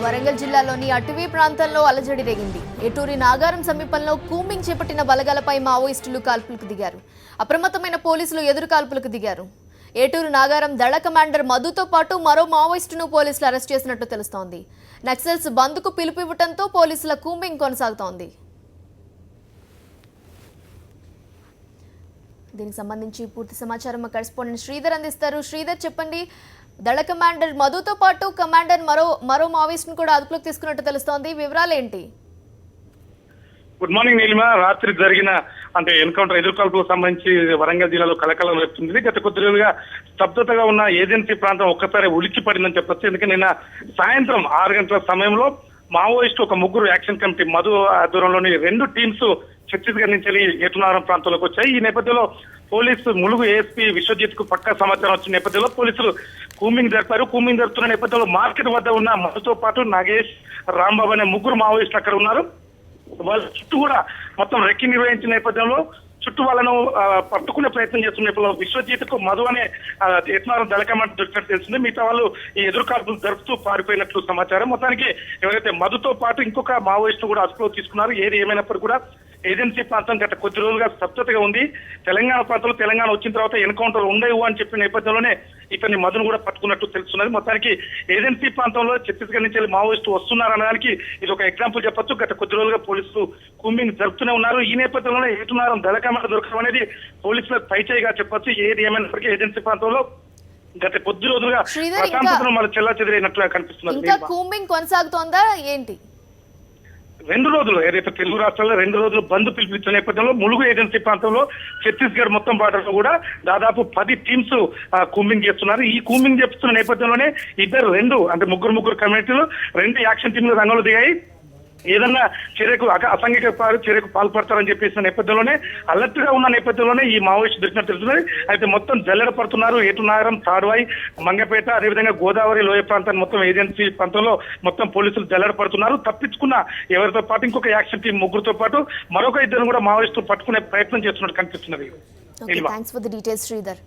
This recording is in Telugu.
వరంగల్ జిల్లాలోని అటవీ ప్రాంతంలో అలజడి రేగింది. ఏటూరి నాగారం సమీపంలో కూంబింగ్ చేపట్టిన బలగాలపై మావోయిస్టులు కాల్పులకు దిగారు. అప్రమత్తమైన పోలీసులు ఎదురు కాల్పులకు దిగారు. ఏటూరు నాగారం దళ కమాండర్ మధుతో పాటు మరో మావోయిస్టును పోలీసులు అరెస్ట్ చేసినట్టు తెలుస్తోంది. నక్సల్స్ బంద్కు పిలుపు ఇవ్వడంతో పోలీసుల కూంబింగ్ కొనసాగుతోంది. దీనికి సంబంధించి పూర్తి సమాచారం మా కరెస్పాండెంట్ శ్రీధర్ అందిస్తారు. శ్రీధర్, చెప్పండి. దళ కమాండర్ మధుతో పాటు కమాండర్ మరో మావోయిస్ట్ను కూడా అదుపులోకి తీసుకున్నట్టు తెలుస్తోంది. వివరాలు ఏంటి? Good morning Neelima. రాత్రి జరిగిన ఎన్కౌంటర్ ఎదురుకాల్పులకు సంబంధించి వరంగల్ జిల్లాలో కలకలం రేపుతుంది. గత కొద్ది రోజులుగా స్తబ్దతగా ఉన్న ఏజెన్సీ ప్రాంతం ఒక్కసారి ఉలిక్కి పడిందని చెప్పొచ్చు. ఎందుకంటే నిన్న సాయంత్రం 6 గంటల సమయంలో మావోయిస్టు ఒక ముగ్గురు యాక్షన్ కమిటీ మధు ఆధ్వర్యంలోని 2 టీమ్స్ ఛత్తీస్గఢ్ నుంచి ఏటునారం ప్రాంతంలోకి వచ్చాయి. ఈ నేపథ్యంలో పోలీసు ములుగు ఏఎస్పీ విశ్వజిత్ కు పక్కా సమాచారం వచ్చిన నేపథ్యంలో పోలీసులు కూంబింగ్ జరిపారు. కూంబింగ్ జరుపుతున్న నేపథ్యంలో మార్కెట్ వద్ద ఉన్న మధుతో పాటు నాగేష్, రాంబాబు అనే ముగ్గురు మావోయిస్టులు అక్కడ ఉన్నారు. వాళ్ళ చుట్టూ కూడా మొత్తం రెక్కి నిర్వహించిన నేపథ్యంలో చుట్టూ వాళ్ళను పట్టుకునే ప్రయత్నం చేస్తున్న నేపథ్యంలో విశ్వజిత్ కు మధు అనే ఏటునారం దళ కమాండర్ దొరికినట్టు తెలిసింది. మిగతా వాళ్ళు ఈ ఎదురుకాల్పులు జరుపుతూ పారిపోయినట్లు సమాచారం. మొత్తానికి ఎవరైతే మధుతో పాటు ఇంకొక మావోయిస్టు కూడా అదుపులో తీసుకున్నారు. ఏది ఏమైనప్పటికీ కూడా ఏజెన్సీ ప్రాంతం గత కొద్ది రోజులుగా స్తబ్దతగా ఉంది. తెలంగాణ ప్రాంతంలో తెలంగాణ వచ్చిన తర్వాత ఎన్కౌంటర్ ఉండేవు అని చెప్పిన నేపథ్యంలోనే ఇతన్ని మధును కూడా పట్టుకున్నట్టు తెలుస్తున్నది. మొత్తానికి ఏజెన్సీ ప్రాంతంలో ఛత్తీస్గఢ్ నుంచి మావోయిస్టు వస్తున్నారనడానికి ఇది ఒక ఎగ్జాంపుల్ చెప్పొచ్చు. గత కొద్ది రోజులుగా పోలీసులు కూంబింగ్ జరుపుతూనే ఉన్నారు. ఈ నేపథ్యంలోనే ఏటునారం దళ కమాండర్ దొరకడం అనేది పోలీసులకు పైచేయిగా చెప్పొచ్చు. ఏది ఏమైనప్పటికీ ఏజెన్సీ ప్రాంతంలో గత కొద్ది రోజులుగా ప్రశాంతతను మన చెల్లా చెదిరినట్లుగా కనిపిస్తున్నది. కూంబింగ్ కొనసాగుతోందా ఏంటి? 2 రోజులు ఏదైతే తెలుగు రాష్ట్రాల్లో 2 రోజులు బంద్ పిలిపించిన నేపథ్యంలో ములుగు ఏజెన్సీ ప్రాంతంలో ఛత్తీస్గఢ్ మొత్తం బార్డర్ లో కూడా దాదాపు 10 టీమ్స్ కూంబింగ్ చేస్తున్నారు. ఈ కూంబింగ్ చేస్తున్న నేపథ్యంలోనే ముగ్గురు కమ్యూనిటీలు 2 యాక్షన్ టీంలు రంగంలో దిగాయి. ఏదన్నా చర్యకు అసాంఘిక చర్యకు పాల్పడతారని చెప్పేసిన నేపథ్యంలోనే అలర్ట్ గా ఉన్న నేపథ్యంలోనే ఈ మావోయిస్టు దొరికినట్టు తెలుస్తున్నది. అయితే మొత్తం జల్లెడ పడుతున్నారు. ఏటునాగరం, తాడ్వాయి, మంగపేట, అదేవిధంగా గోదావరి లోయ ప్రాంతాన్ని మొత్తం ఏజెన్సీ ప్రాంతంలో మొత్తం పోలీసులు జల్లెడ పడుతున్నారు. తప్పించుకున్న ఎవరితో పాటు ఇంకొక యాక్షన్ టీం ముగ్గురుతో పాటు మరొక 2 కూడా మావోయిస్టు పట్టుకునే ప్రయత్నం చేస్తున్నట్టు కనిపిస్తున్నది. Thanks for the details Sridhar.